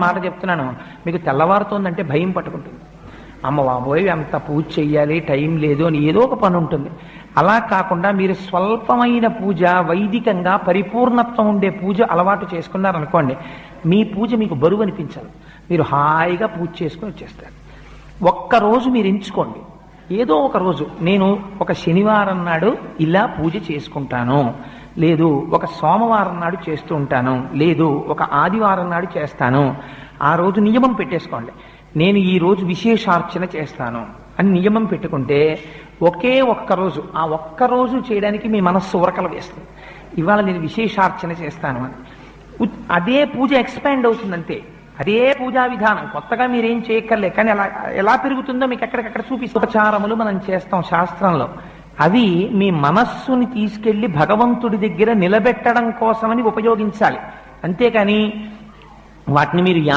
మాట చెప్తున్నాను, మీకు తెల్లవారుతోందంటే భయం పట్టుకుంటుంది. అమ్మ బాబోయ్ అంత పూజ చెయ్యాలి, టైం లేదు అని ఏదో ఒక పని ఉంటుంది. అలా కాకుండా మీరు స్వల్పమైన పూజ, వైదికంగా పరిపూర్ణత్వం ఉండే పూజ అలవాటు చేసుకున్నారనుకోండి, మీ పూజ మీకు బరువు అనిపించాలి. మీరు హాయిగా పూజ చేసుకుని వచ్చేస్తారు. ఒక్కరోజు మీరు ఎంచుకోండి, ఏదో ఒక రోజు నేను ఒక శనివారం నాడు ఇలా పూజ చేసుకుంటాను, లేదు ఒక సోమవారం నాడు చేస్తూ ఉంటాను, లేదు ఒక ఆదివారం నాడు చేస్తాను. ఆ రోజు నియమం పెట్టేసుకోండి, నేను ఈ రోజు విశేషార్చన చేస్తాను అని నియమం పెట్టుకుంటే ఒకే ఒక్కరోజు, ఆ ఒక్కరోజు చేయడానికి మీ మనస్సు ఉరకలు వేస్తుంది. ఇవాళ నేను విశేషార్చన చేస్తాను అని అదే పూజ ఎక్స్పాండ్ అవుతుందంతే. అదే పూజా విధానం, కొత్తగా మీరేం చేయక్కర్లే. కానీ అలా ఎలా పెరుగుతుందో మీకు ఎక్కడికక్కడ చూపిస్తూ ఉపచారములు మనం చేస్తాం శాస్త్రంలో. అవి మీ మనస్సుని తీసుకెళ్లి భగవంతుడి దగ్గర నిలబెట్టడం కోసమని ఉపయోగించాలి. అంతేకాని వాటిని మీరు